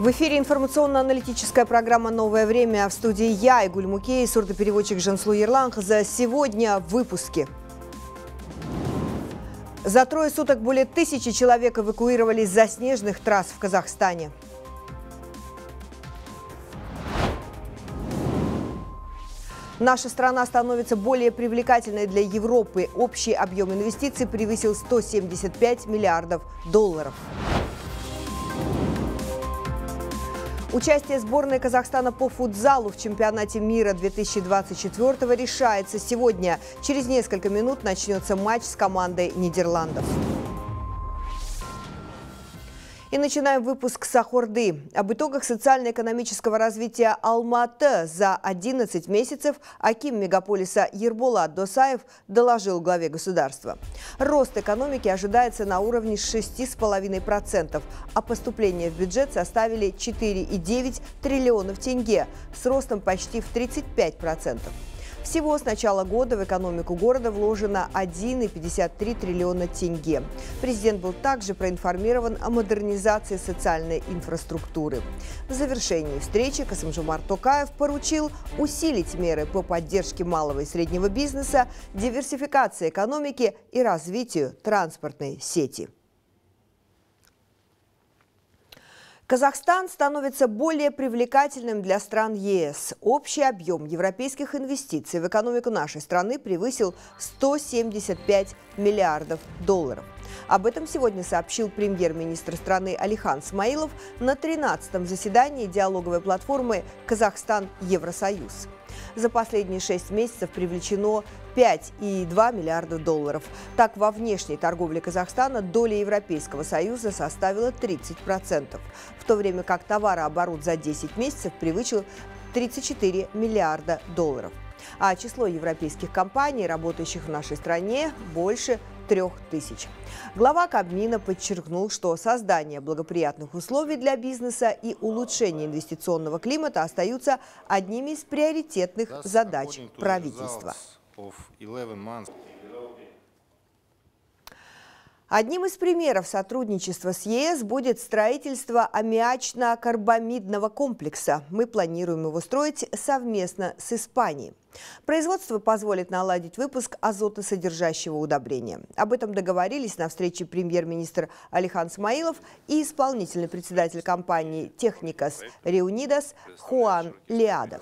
В эфире информационно-аналитическая программа «Новое время». В студии я, Айгуль Мукей, сурдопереводчик Жансулу Ерланхза. Сегодня в выпуске. За 3 суток более 1000 человек эвакуировались с заснеженных трасс в Казахстане. Наша страна становится более привлекательной для Европы. Общий объем инвестиций превысил 175 миллиардов долларов. Участие сборной Казахстана по футзалу в чемпионате мира 2024 решается сегодня. Через несколько минут начнется матч с командой Нидерландов. И начинаем выпуск с Ахорды. Об итогах социально-экономического развития Алматы за 11 месяцев аким мегаполиса Ерболат Досаев доложил главе государства. Рост экономики ожидается на уровне 6,5%, а поступления в бюджет составили 4,9 триллионов тенге с ростом почти в 35%. Всего с начала года в экономику города вложено 1,53 триллиона тенге. Президент был также проинформирован о модернизации социальной инфраструктуры. В завершении встречи Касым-Жомарт Токаев поручил усилить меры по поддержке малого и среднего бизнеса, диверсификации экономики и развитию транспортной сети. Казахстан становится более привлекательным для стран ЕС. Общий объем европейских инвестиций в экономику нашей страны превысил 175 миллиардов долларов. Об этом сегодня сообщил премьер-министр страны Алихан Смаилов на 13-м заседании диалоговой платформы «Казахстан-Евросоюз». За последние 6 месяцев привлечено 5,2 миллиарда долларов. Так, во внешней торговле Казахстана доля Европейского Союза составила 30%, в то время как товарооборот за 10 месяцев превысил 34 миллиарда долларов. А число европейских компаний, работающих в нашей стране, больше 3000. Глава Кабмина подчеркнул, что создание благоприятных условий для бизнеса и улучшение инвестиционного климата остаются одними из приоритетных задач правительства. Одним из примеров сотрудничества с ЕС будет строительство аммиачно-карбамидного комплекса. Мы планируем его строить совместно с Испанией. Производство позволит наладить выпуск азотосодержащего удобрения. Об этом договорились на встрече премьер-министр Алихан Смаилов и исполнительный председатель компании «Техникас Реунидас» Хуан Лиада.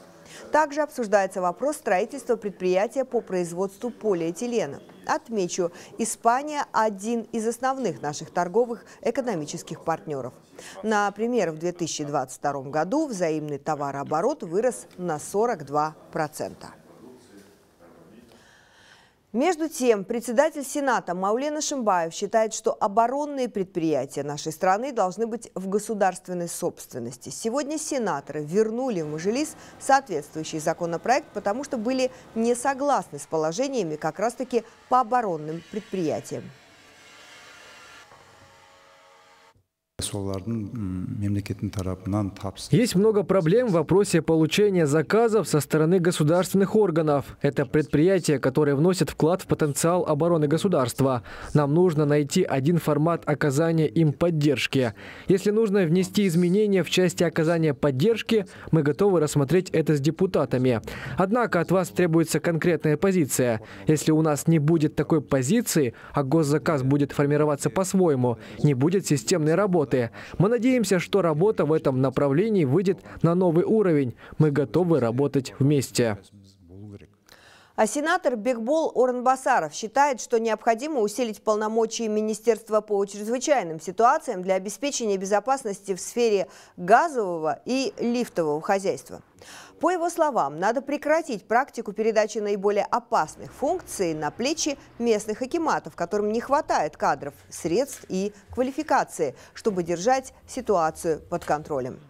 Также обсуждается вопрос строительства предприятия по производству полиэтилена. Отмечу, Испания – один из основных наших торговых экономических партнеров. Например, в 2022 году взаимный товарооборот вырос на 42%. Между тем, председатель Сената Маулен Ишимбаев считает, что оборонные предприятия нашей страны должны быть в государственной собственности. Сегодня сенаторы вернули в Мажилис соответствующий законопроект, потому что были не согласны с положениями как раз-таки по оборонным предприятиям. Есть много проблем в вопросе получения заказов со стороны государственных органов. Это предприятия, которые вносят вклад в потенциал обороны государства. Нам нужно найти один формат оказания им поддержки. Если нужно внести изменения в части оказания поддержки, мы готовы рассмотреть это с депутатами. Однако от вас требуется конкретная позиция. Если у нас не будет такой позиции, а госзаказ будет формироваться по-своему, не будет системной работы. Мы надеемся, что работа в этом направлении выйдет на новый уровень. Мы готовы работать вместе. А сенатор Бекбол Орынбасаров считает, что необходимо усилить полномочия Министерства по чрезвычайным ситуациям для обеспечения безопасности в сфере газового и лифтового хозяйства. По его словам, надо прекратить практику передачи наиболее опасных функций на плечи местных акиматов, которым не хватает кадров, средств и квалификации, чтобы держать ситуацию под контролем.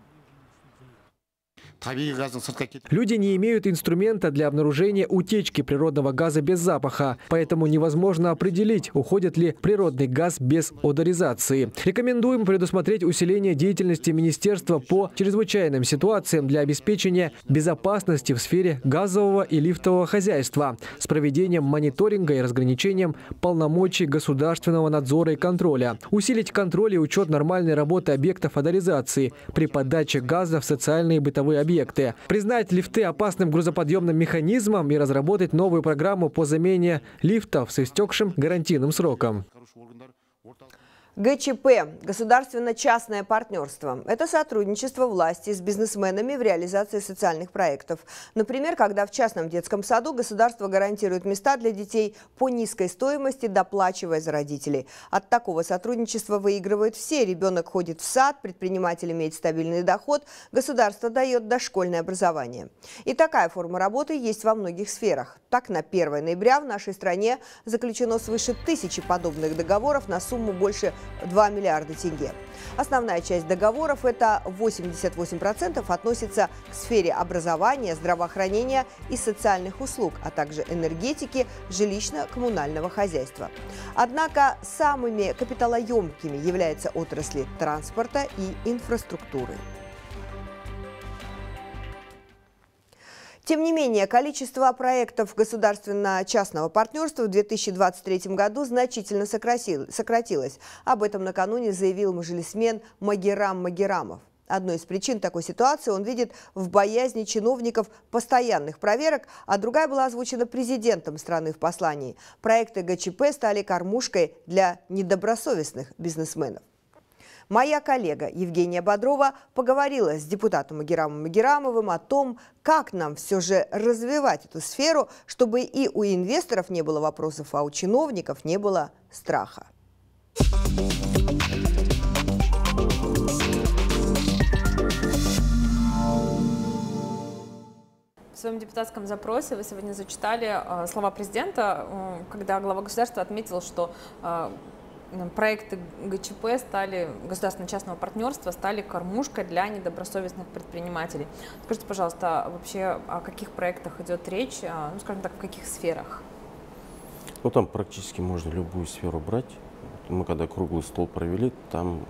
Люди не имеют инструмента для обнаружения утечки природного газа без запаха, поэтому невозможно определить, уходит ли природный газ без одоризации. Рекомендуем предусмотреть усиление деятельности Министерства по чрезвычайным ситуациям для обеспечения безопасности в сфере газового и лифтового хозяйства с проведением мониторинга и разграничением полномочий государственного надзора и контроля. Усилить контроль и учет нормальной работы объектов одоризации при подаче газа в социальные и бытовые объекты. Признать лифты опасным грузоподъемным механизмом и разработать новую программу по замене лифтов с истекшим гарантийным сроком. ГЧП – государственно-частное партнерство. Это сотрудничество власти с бизнесменами в реализации социальных проектов. Например, когда в частном детском саду государство гарантирует места для детей по низкой стоимости, доплачивая за родителей. От такого сотрудничества выигрывают все. Ребенок ходит в сад, предприниматель имеет стабильный доход, государство дает дошкольное образование. И такая форма работы есть во многих сферах. Так, на 1 ноября в нашей стране заключено свыше 1000 подобных договоров на сумму больше 2 миллиарда тенге. Основная часть договоров, это 88%, относится к сфере образования, здравоохранения и социальных услуг, а также энергетики, жилищно-коммунального хозяйства. Однако самыми капиталоемкими являются отрасли транспорта и инфраструктуры. Тем не менее, количество проектов государственно-частного партнерства в 2023 году значительно сократилось. Об этом накануне заявил мажилисмен Магеррам Магеррамов. Одной из причин такой ситуации он видит в боязни чиновников постоянных проверок, а другая была озвучена президентом страны в послании. Проекты ГЧП стали кормушкой для недобросовестных бизнесменов. Моя коллега Евгения Бодрова поговорила с депутатом Магеррамом Магеррамовым о том, как нам все же развивать эту сферу, чтобы и у инвесторов не было вопросов, а у чиновников не было страха. В своем депутатском запросе вы сегодня зачитали слова президента, когда глава государства отметил, что проекты ГЧП стали, государственно-частного партнерства, стали кормушкой для недобросовестных предпринимателей. Скажите, пожалуйста, вообще о каких проектах идет речь, ну, скажем так, в каких сферах? Ну, там практически можно любую сферу брать. Мы когда круглый стол провели, там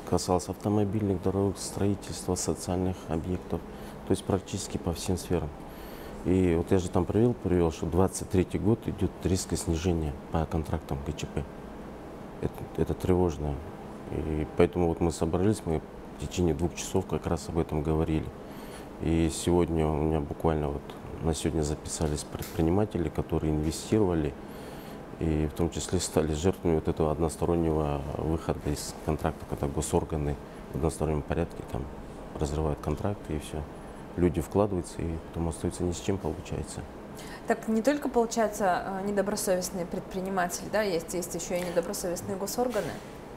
касалось автомобильных дорог, строительства социальных объектов, то есть практически по всем сферам. И вот я же там привел, что 2023 год идет резкое снижение по контрактам ГЧП. Это тревожно. И поэтому вот мы собрались, мы в течение 2 часов как раз об этом говорили. И сегодня у меня буквально вот на сегодня записались предприниматели, которые инвестировали и в том числе стали жертвами вот этого одностороннего выхода из контракта, когда госорганы в одностороннем порядке там разрывают контракты и все. Люди вкладываются, и потом остаются ни с чем, получается. Так не только, получается, недобросовестные предприниматели, да, есть еще и недобросовестные госорганы?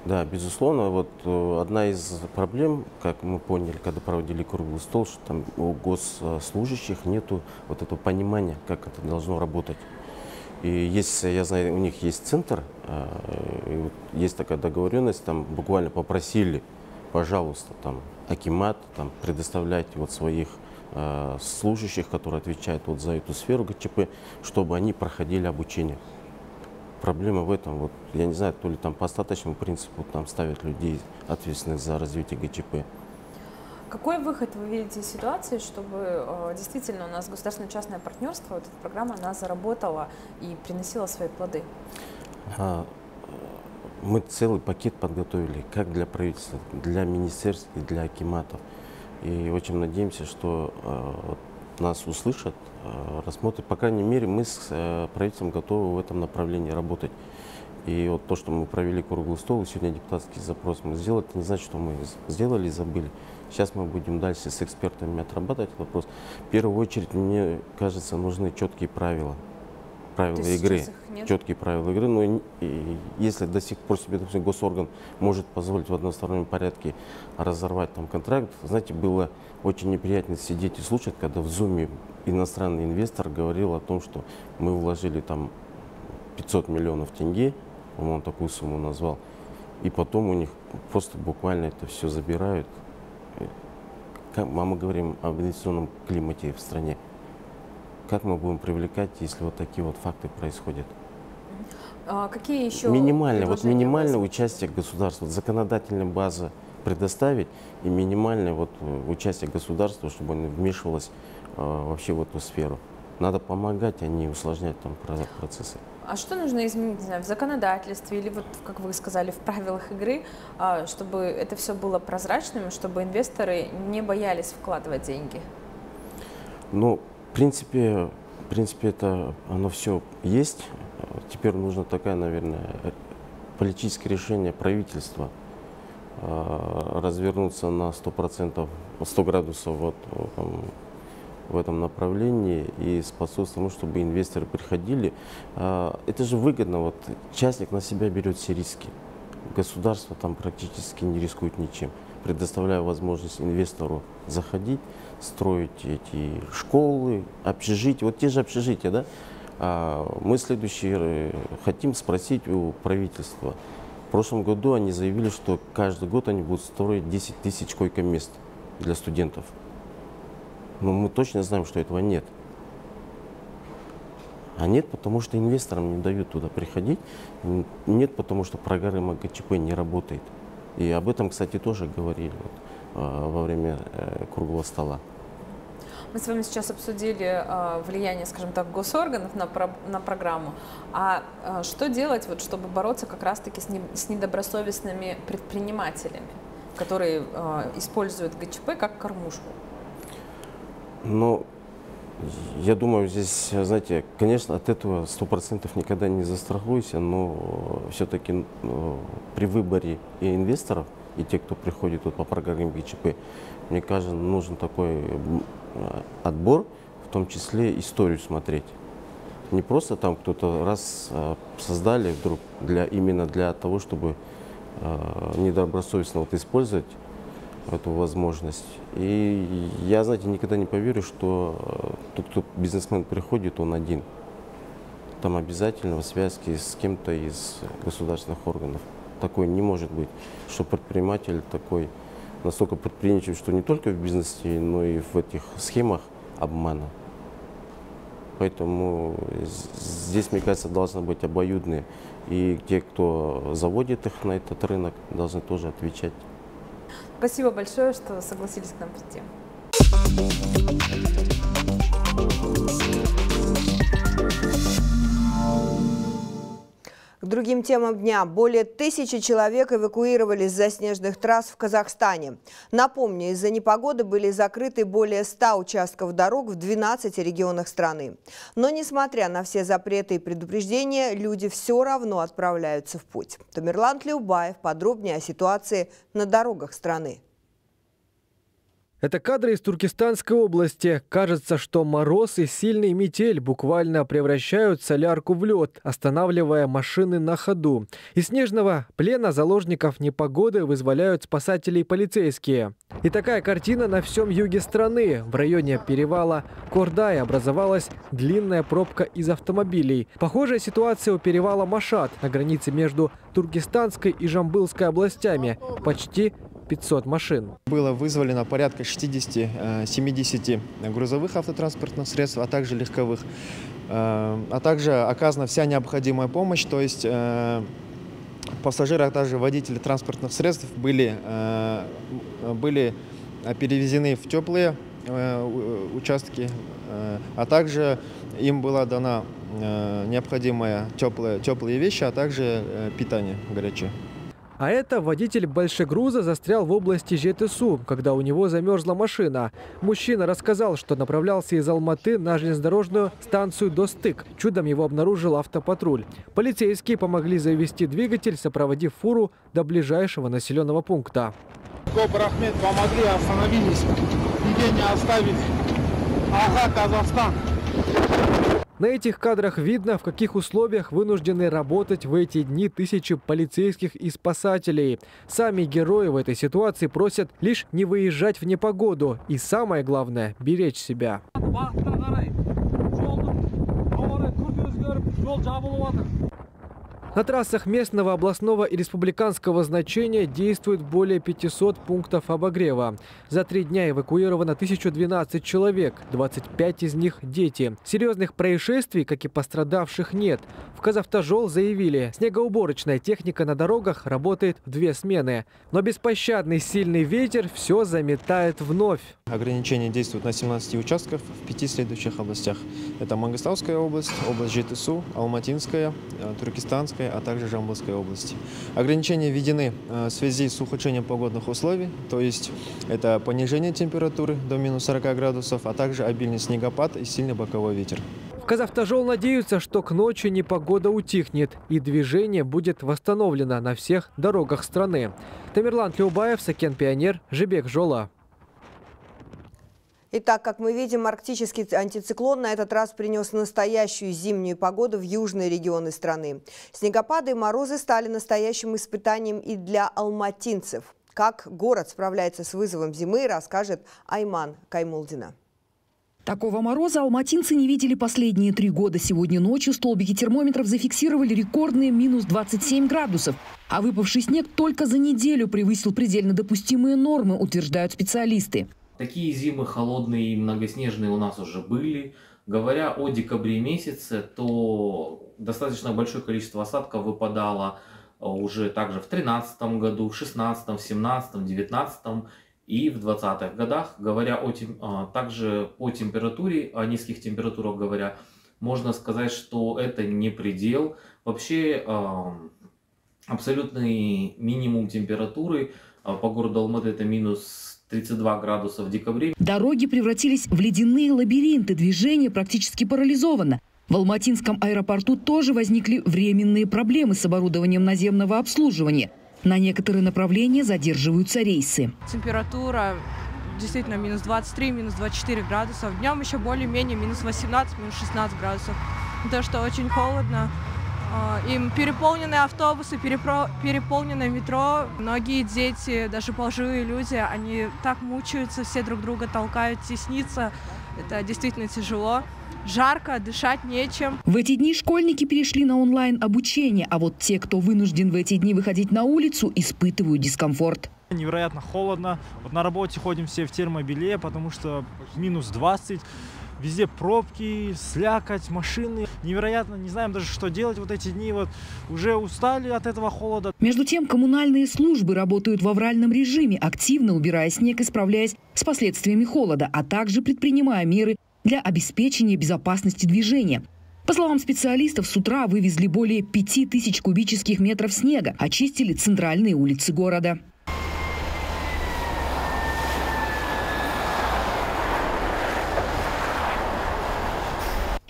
Да, безусловно. Вот одна из проблем, как мы поняли, когда проводили круглый стол, что там у госслужащих нету вот этого понимания, как это должно работать. И есть, я знаю, у них есть центр, есть такая договоренность, там буквально попросили, пожалуйста, там, акимат, там, предоставлять вот своих служащих, которые отвечают вот за эту сферу ГЧП, чтобы они проходили обучение. Проблема в этом, вот, я не знаю, то ли там по остаточному принципу там ставят людей, ответственных за развитие ГЧП. Какой выход вы видите из ситуации, чтобы действительно у нас государственно-частное партнерство, вот эта программа, она заработала и приносила свои плоды? Мы целый пакет подготовили, как для правительства, для министерств и для акиматов. И очень надеемся, что нас услышат, рассмотрят. По крайней мере, мы с правительством готовы в этом направлении работать. И вот то, что мы провели круглый стол, сегодня депутатский запрос мы сделали, это не значит, что мы сделали и забыли. Сейчас мы будем дальше с экспертами отрабатывать этот вопрос. В первую очередь, мне кажется, нужны четкие правила игры. Четкие правила игры. Но если до сих пор себе, допустим, госорган может позволить в одностороннем порядке разорвать там контракт, знаете, было очень неприятно сидеть и слушать, когда в Зуме иностранный инвестор говорил о том, что мы вложили там 500 миллионов тенге, по-моему, он такую сумму назвал, и потом у них просто буквально это все забирают. мы говорим об инвестиционном климате в стране. Как мы будем привлекать, если вот такие вот факты происходят? Какие еще минимальное участие государства, законодательная база предоставить и минимальное участие государства, чтобы оно вмешивалось вообще в эту сферу. Надо помогать, а не усложнять там процессы. А что нужно изменить, не знаю, в законодательстве или вот, как вы сказали, в правилах игры, чтобы это все было прозрачным, чтобы инвесторы не боялись вкладывать деньги? Ну, в принципе, это оно все есть. Теперь нужно такое, наверное, политическое решение правительства развернуться на 100%, 100 градусов в этом направлении и способствовать тому, чтобы инвесторы приходили. Это же выгодно. Частник на себя берет все риски. Государство там практически не рискует ничем, предоставляя возможность инвестору заходить, строить эти школы, общежития. Вот те же общежития, да? Мы следующее хотим спросить у правительства. В прошлом году они заявили, что каждый год они будут строить 10 тысяч койко-мест для студентов. Но мы точно знаем, что этого нет. А нет, потому что инвесторам не дают туда приходить. Нет, потому что программа ГЧП не работает. И об этом, кстати, тоже говорили во время круглого стола. Мы с вами сейчас обсудили влияние, скажем так, госорганов на программу. А что делать, чтобы бороться как раз-таки с недобросовестными предпринимателями, которые используют ГЧП как кормушку? Ну, я думаю, здесь, знаете, конечно, от этого 100% никогда не застрахуйся, но все-таки при выборе и инвесторов, и тех, кто приходит по программе ГЧП, мне кажется, нужен такой отбор, в том числе историю смотреть. Не просто там кто-то раз создали вдруг именно для того, чтобы недобросовестно использовать эту возможность. И я, знаете, никогда не поверю, что тот, кто бизнесмен приходит, он один. Там обязательно в связке с кем-то из государственных органов. Такое не может быть, что предприниматель такой настолько предприимчив, что не только в бизнесе, но и в этих схемах обмана. Поэтому здесь, мне кажется, должны быть обоюдные. И те, кто заводит их на этот рынок, должны тоже отвечать. Спасибо большое, что согласились к нам прийти. К другим темам дня. Более 1000 человек эвакуировались с заснеженных трасс в Казахстане. Напомню, из-за непогоды были закрыты более 100 участков дорог в 12 регионах страны. Но, несмотря на все запреты и предупреждения, люди все равно отправляются в путь. Тамерлан Тлеубаев подробнее о ситуации на дорогах страны. Это кадры из Туркестанской области. Кажется, что мороз и сильный метель буквально превращают солярку в лед, останавливая машины на ходу. Из снежного плена заложников непогоды вызволяют спасатели и полицейские. И такая картина на всем юге страны. В районе перевала Кордай образовалась длинная пробка из автомобилей. Похожая ситуация у перевала Машат на границе между Туркестанской и Жамбылской областями. Почти 500 машин. Было вызволено порядка 60-70 грузовых автотранспортных средств, а также легковых. А также оказана вся необходимая помощь, то есть пассажиры, а также водители транспортных средств были перевезены в теплые участки, а также им была дана необходимые теплые вещи, а также питание горячее. А это водитель большегруза застрял в области Жетысу, когда у него замерзла машина. Мужчина рассказал, что направлялся из Алматы на железнодорожную станцию Достык. Чудом его обнаружил автопатруль. Полицейские помогли завести двигатель, сопроводив фуру до ближайшего населенного пункта. Брахмет, помогли, остановились. Людей не оставить. Ага, Казахстан. На этих кадрах видно, в каких условиях вынуждены работать в эти дни тысячи полицейских и спасателей. Сами герои в этой ситуации просят лишь не выезжать в непогоду и, самое главное, беречь себя. На трассах местного, областного и республиканского значения действует более 500 пунктов обогрева. За 3 дня эвакуировано 1012 человек, 25 из них – дети. Серьезных происшествий, как и пострадавших, нет. В Казавтожол заявили, снегоуборочная техника на дорогах работает в 2 смены. Но беспощадный сильный ветер все заметает вновь. Ограничения действуют на 17 участках в 5 следующих областях. Это Мангостауская область, область Жетысу, Алматинская, Туркестанская, а также Жамбылской области. Ограничения введены в связи с ухудшением погодных условий, то есть это понижение температуры до минус 40 градусов, а также обильный снегопад и сильный боковой ветер. В Казавтожол надеются, что к ночи непогода утихнет и движение будет восстановлено на всех дорогах страны. Тамерлан Тлеубаев, Сакен Пионер, Жибек Жола. Итак, как мы видим, арктический антициклон на этот раз принес настоящую зимнюю погоду в южные регионы страны. Снегопады и морозы стали настоящим испытанием и для алматинцев. Как город справляется с вызовом зимы, расскажет Айман Каймулдина. Такого мороза алматинцы не видели последние 3 года. Сегодня ночью столбики термометров зафиксировали рекордные минус 27 градусов. А выпавший снег только за неделю превысил предельно допустимые нормы, утверждают специалисты. Такие зимы холодные и многоснежные у нас уже были. Говоря о декабре месяце, то достаточно большое количество осадков выпадало уже также в 2013 году, в 2016, в 2017, в 2019 и в 2020-х годах. Говоря также по температуре, о низких температурах говоря, можно сказать, что это не предел. Вообще абсолютный минимум температуры по городу Алматы это минус 32 градуса в декабре. Дороги превратились в ледяные лабиринты, движение практически парализовано. В Алматинском аэропорту тоже возникли временные проблемы с оборудованием наземного обслуживания. На некоторые направления задерживаются рейсы. Температура действительно минус 23, минус 24 градусов. Днем еще более-менее минус 18, минус 16 градусов. То, что очень холодно. Им переполненные автобусы, переполненное метро. Многие дети, даже пожилые люди, они так мучаются, все друг друга толкают, тесниться. Это действительно тяжело. Жарко, дышать нечем. В эти дни школьники перешли на онлайн-обучение, а вот те, кто вынужден в эти дни выходить на улицу, испытывают дискомфорт. Невероятно холодно. Вот на работе ходим все в термобелье, потому что минус 20. Везде пробки, слякоть, машины. Невероятно, не знаем даже, что делать вот эти дни. Вот уже устали от этого холода. Между тем, коммунальные службы работают в авральном режиме, активно убирая снег и справляясь с последствиями холода, а также предпринимая меры для обеспечения безопасности движения. По словам специалистов, с утра вывезли более 5000 кубических метров снега, очистили центральные улицы города.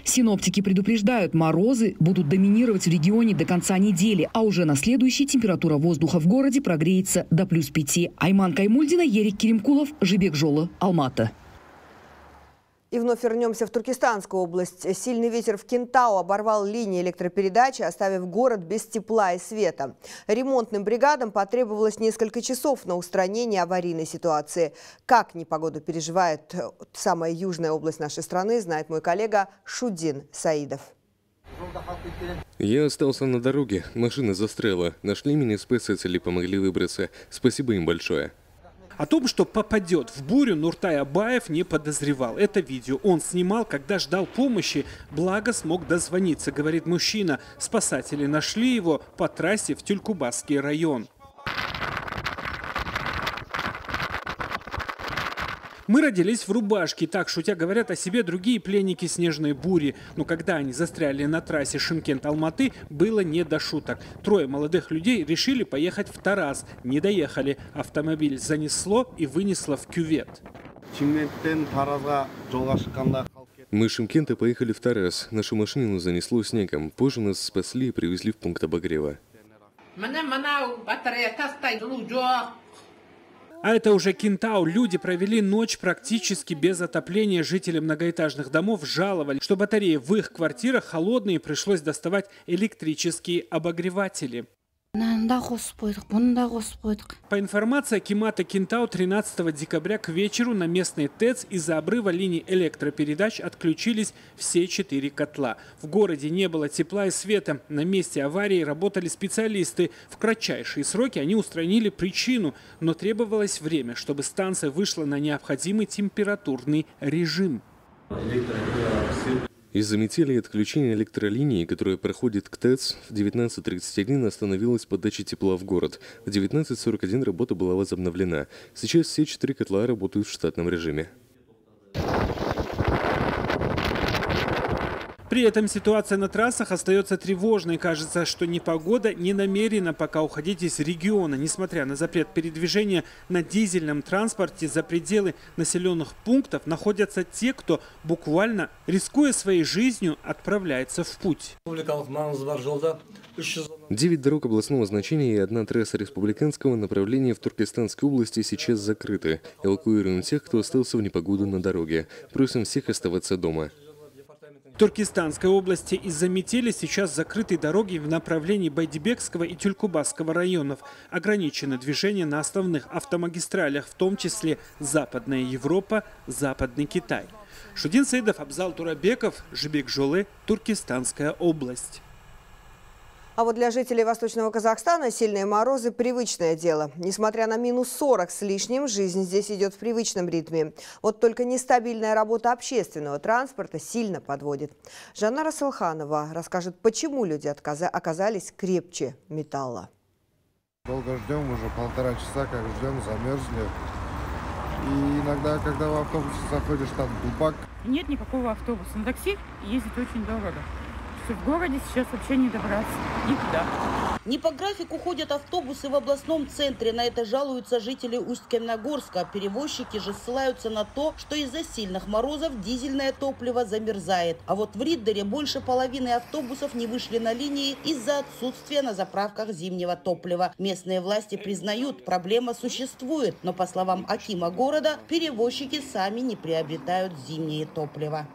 Синоптики предупреждают, морозы будут доминировать в регионе до конца недели, а уже на следующий температура воздуха в городе прогреется до +5. Айман Каймулдина, Ерик Керимкулов, Жибек Жола, Алматы. И вновь вернемся в Туркестанскую область. Сильный ветер в Кентау оборвал линии электропередачи, оставив город без тепла и света. Ремонтным бригадам потребовалось несколько часов на устранение аварийной ситуации. Как непогоду переживает самая южная область нашей страны, знает мой коллега Шудин Саидов. Я остался на дороге, машина застряла. Нашли меня спеццели, помогли выбраться. Спасибо им большое. О том, что попадет в бурю, Нуртай Абаев не подозревал. Это видео он снимал, когда ждал помощи, благо смог дозвониться, говорит мужчина. Спасатели нашли его по трассе в Тюлькубасский район. Мы родились в рубашке, так шутя говорят о себе другие пленники снежной бури. Но когда они застряли на трассе Шымкент-Алматы, было не до шуток. 3 молодых людей решили поехать в Тараз. Не доехали. Автомобиль занесло и вынесло в кювет. Мы с Шымкента поехали в Тараз. Нашу машину занесло снегом. Позже нас спасли и привезли в пункт обогрева. А это уже Кентау. Люди провели ночь практически без отопления. Жители многоэтажных домов жаловали, что батареи в их квартирах холодные, пришлось доставать электрические обогреватели. По информации Акимата Кентау, 13 декабря к вечеру на местной ТЭЦ из-за обрыва линий электропередач отключились все 4 котла. В городе не было тепла и света. На месте аварии работали специалисты. В кратчайшие сроки они устранили причину, но требовалось время, чтобы станция вышла на необходимый температурный режим. Из-за метели и отключения электролинии, которая проходит к ТЭЦ, в 19:31 остановилась подача тепла в город. В 19:41 работа была возобновлена. Сейчас все 4 котла работают в штатном режиме. При этом ситуация на трассах остается тревожной. Кажется, что непогода не намерена пока уходить из региона. Несмотря на запрет передвижения на дизельном транспорте за пределы населенных пунктов, находятся те, кто буквально, рискуя своей жизнью, отправляется в путь. 9 дорог областного значения и 1 трасса республиканского направления в Туркестанской области сейчас закрыты. Эвакуируем тех, кто остался в непогоду на дороге. Просим всех оставаться дома. В Туркестанской области из-за метели сейчас закрыты дороги в направлении Байдибекского и Тюлькубасского районов. Ограничено движение на основных автомагистралях, в том числе Западная Европа, Западный Китай. Шудин Саидов, Абзал Турабеков, Жибек Жолы, Туркестанская область. А вот для жителей Восточного Казахстана сильные морозы – привычное дело. Несмотря на минус 40 с лишним, жизнь здесь идет в привычном ритме. Вот только нестабильная работа общественного транспорта сильно подводит. Жанна Расылханова расскажет, почему люди оказались крепче металла. Долго ждем, уже 1,5 часа, как ждем, замерзли. И иногда, когда в автобусе заходишь, там дупак. Нет никакого автобуса. На такси ездить очень дорого. В городе сейчас вообще не добраться никуда. Не по графику ходят автобусы в областном центре. На это жалуются жители Усть-Каменогорска. Перевозчики же ссылаются на то, что из-за сильных морозов дизельное топливо замерзает. А вот в Риддере больше половины автобусов не вышли на линии из-за отсутствия на заправках зимнего топлива. Местные власти признают, проблема существует. Но, по словам акима города, перевозчики сами не приобретают зимнее топливо.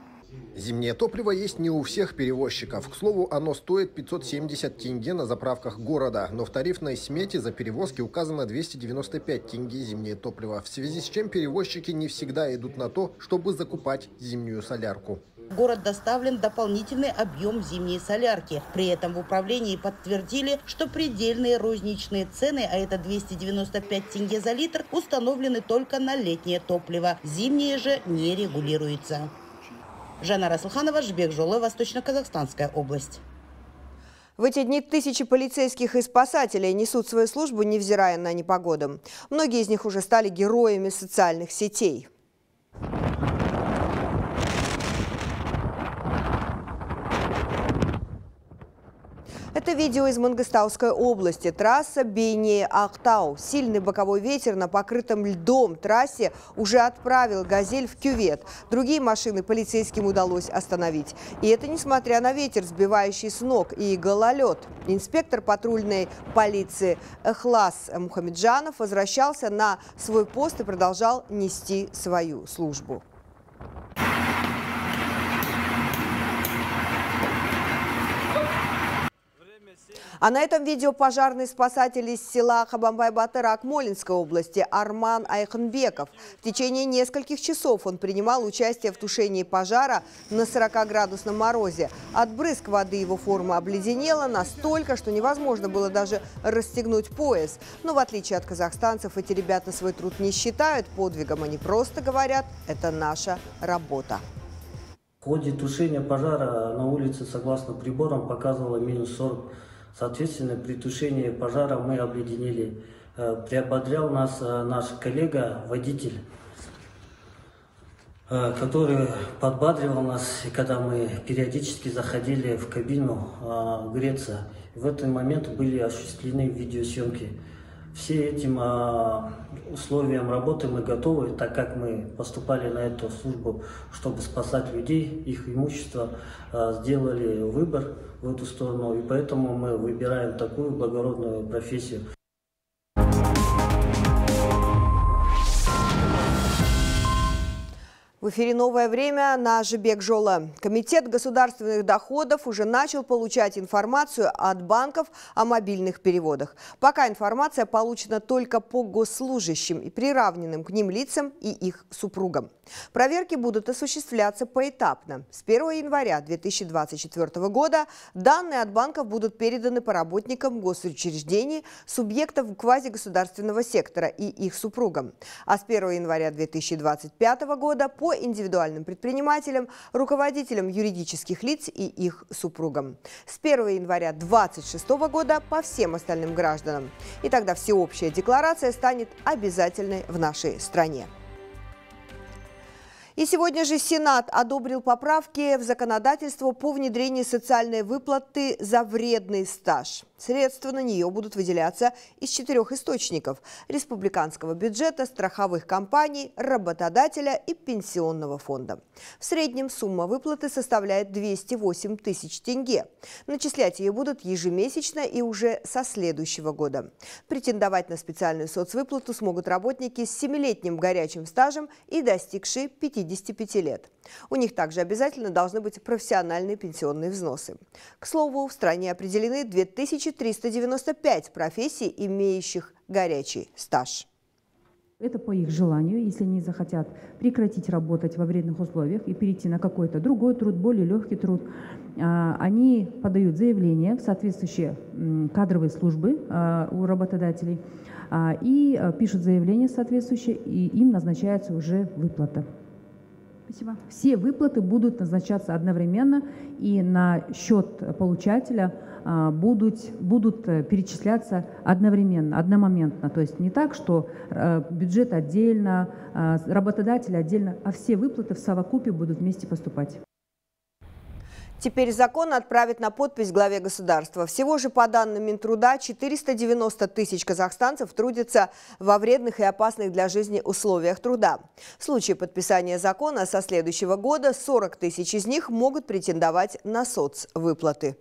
Зимнее топливо есть не у всех перевозчиков. К слову, оно стоит 570 тенге на заправках города. Но в тарифной смете за перевозки указано 295 тенге зимнее топливо. В связи с чем перевозчики не всегда идут на то, чтобы закупать зимнюю солярку. В город доставлен дополнительный объем зимней солярки. При этом в управлении подтвердили, что предельные розничные цены, а это 295 тенге за литр, установлены только на летнее топливо. Зимнее же не регулируется. Жанна Расылханова, Жибек Жолы, Восточно-Казахстанская область. В эти дни тысячи полицейских и спасателей несут свою службу, невзирая на непогоду. Многие из них уже стали героями социальных сетей. Это видео из Мангыстауской области. Трасса Бейне-Актау. Сильный боковой ветер на покрытом льдом трассе уже отправил «Газель» в кювет. Другие машины полицейским удалось остановить. И это несмотря на ветер, сбивающий с ног, и гололед. Инспектор патрульной полиции Эхлас Мухамеджанов возвращался на свой пост и продолжал нести свою службу. А на этом видео пожарный спасатель из села Хабамбай-Батыра Акмолинской области Арман Айханбеков. В течение нескольких часов он принимал участие в тушении пожара на 40-градусном морозе. От брызг воды его форма обледенела настолько, что невозможно было даже расстегнуть пояс. Но в отличие от казахстанцев, эти ребята свой труд не считают подвигом. Они просто говорят, это наша работа. В ходе тушения пожара на улице, согласно приборам, показывало минус 40. Соответственно, при тушении пожара мы обледенели. Приободрял нас наш коллега, водитель, который подбадривал нас, когда мы периодически заходили в кабину греться. В этот момент были осуществлены видеосъемки. Все этим условиям работы мы готовы, так как мы поступали на эту службу, чтобы спасать людей, их имущество, сделали выбор в эту сторону, и поэтому мы выбираем такую благородную профессию. В В эфире «Новое время» на Жибек Жола. Комитет государственных доходов уже начал получать информацию от банков о мобильных переводах. Пока информация получена только по госслужащим и приравненным к ним лицам и их супругам. Проверки будут осуществляться поэтапно. С 1 января 2024 года данные от банков будут переданы по работникам госучреждений, субъектов квазигосударственного сектора и их супругам. А с 1 января 2025 года по индивидуальным предпринимателям, руководителям юридических лиц и их супругам. С 1 января 2026 года по всем остальным гражданам. И тогда всеобщая декларация станет обязательной в нашей стране. И сегодня же Сенат одобрил поправки в законодательство по внедрению социальной выплаты за вредный стаж. Средства на нее будут выделяться из 4 источников – республиканского бюджета, страховых компаний, работодателя и пенсионного фонда. В среднем сумма выплаты составляет 208 тысяч тенге. Начислять ее будут ежемесячно и уже со следующего года. Претендовать на специальную соцвыплату смогут работники с 7-летним горячим стажем и достигшие 55 лет. У них также обязательно должны быть профессиональные пенсионные взносы. К слову, в стране определены 2395 профессий, имеющих горячий стаж. Это по их желанию, если они захотят прекратить работать во вредных условиях и перейти на какой-то другой труд, более легкий труд, они подают заявление в соответствующие кадровые службы у работодателей и пишут заявление соответствующее, и им назначается уже выплата. Спасибо. Все выплаты будут назначаться одновременно, и на счет получателя будут перечисляться одномоментно. То есть не так, что бюджет отдельно, работодатель отдельно, а все выплаты в совокупе будут вместе поступать. Теперь закон отправят на подпись главе государства. Всего же, по данным Минтруда, 490 тысяч казахстанцев трудятся во вредных и опасных для жизни условиях труда. В случае подписания закона со следующего года 40 тысяч из них могут претендовать на соцвыплаты.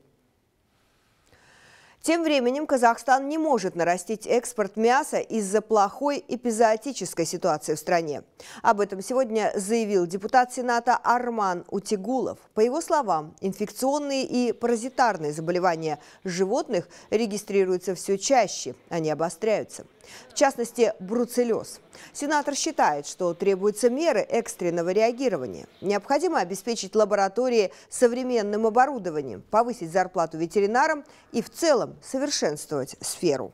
Тем временем Казахстан не может нарастить экспорт мяса из-за плохой эпизоотической ситуации в стране. Об этом сегодня заявил депутат Сената Арман Утигулов. По его словам, инфекционные и паразитарные заболевания животных регистрируются все чаще, они обостряются. В частности, бруцеллез. Сенатор считает, что требуются меры экстренного реагирования. Необходимо обеспечить лаборатории современным оборудованием, повысить зарплату ветеринарам и в целом совершенствовать сферу.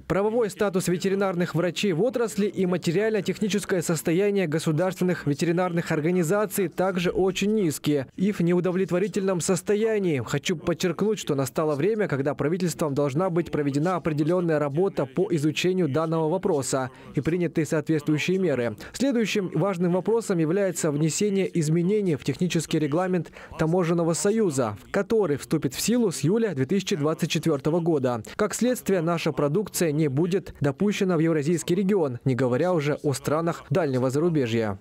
Правовой статус ветеринарных врачей в отрасли и материально-техническое состояние государственных ветеринарных организаций также очень низкие и в неудовлетворительном состоянии. Хочу подчеркнуть, что настало время, когда правительством должна быть проведена определенная работа по изучению данного вопроса и приняты соответствующие меры. Следующим важным вопросом является внесение изменений в технический регламент Таможенного союза, который вступит в силу с июля 2024 года. Как следствие, наша продукция не будет допущена в Евразийский регион, не говоря уже о странах дальнего зарубежья.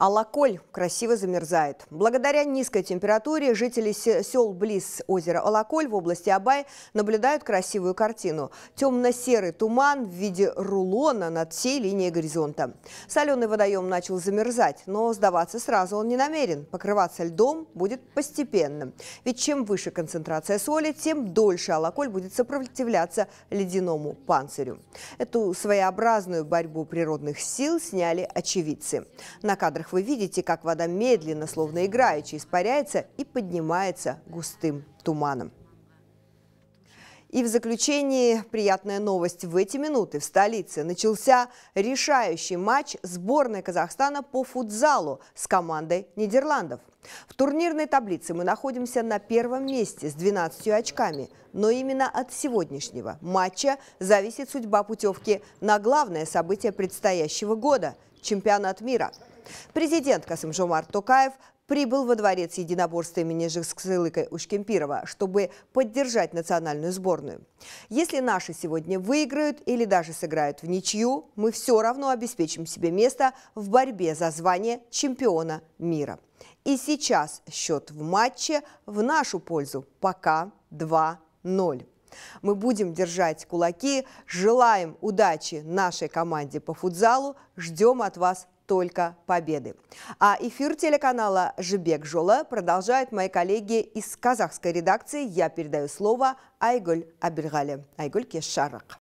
Алаколь красиво замерзает. Благодаря низкой температуре жители сел близ озера Алаколь в области Абай наблюдают красивую картину. Темно-серый туман в виде рулона над всей линией горизонта. Соленый водоем начал замерзать, но сдаваться сразу он не намерен. Покрываться льдом будет постепенно. Ведь чем выше концентрация соли, тем дольше Алаколь будет сопротивляться ледяному панцирю. Эту своеобразную борьбу природных сил сняли очевидцы. На кадрах вы видите, как вода медленно, словно играючи, испаряется и поднимается густым туманом. И в заключении приятная новость. В эти минуты в столице начался решающий матч сборной Казахстана по футзалу с командой Нидерландов. В турнирной таблице мы находимся на первом месте с 12 очками. Но именно от сегодняшнего матча зависит судьба путевки на главное событие предстоящего года – чемпионат мира. Президент Касым-Жомарт Токаев прибыл во дворец единоборства имени Жаксылыка Ушкемпирова, чтобы поддержать национальную сборную. Если наши сегодня выиграют или даже сыграют в ничью, мы все равно обеспечим себе место в борьбе за звание чемпиона мира. И сейчас счет в матче в нашу пользу пока 2-0. Мы будем держать кулаки, желаем удачи нашей команде по футзалу, ждем от вас только победы. А эфир телеканала «Жибек Жола» продолжают мои коллеги из казахской редакции. Я передаю слово Айгуль Абильгале. Айгуль, кеш шарық.